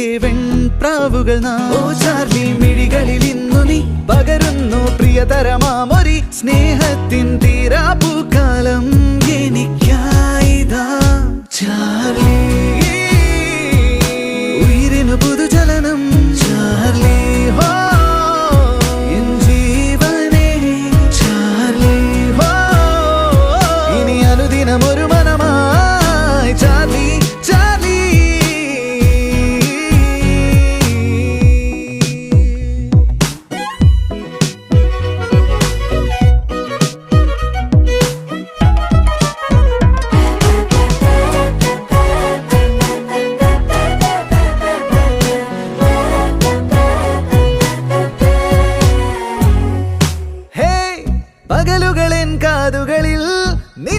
പോലെ വെൺപ്രാവുകൾ ഓ ചാർലി മിഴികളിൽ ഇന്നു നീ പകരുന്നു പ്രിയതരമാമൊരി സ്നേഹത്തിൻ തീരാപ്പൂക്കാലം എനിക്കായിതാ ചാർലി ഉയിരിനു പുതുചലനം ചാർലി ഹോ എൻ ജീവനേ ചാർലി ഹോ ഇനി അനുദിനം ഒരു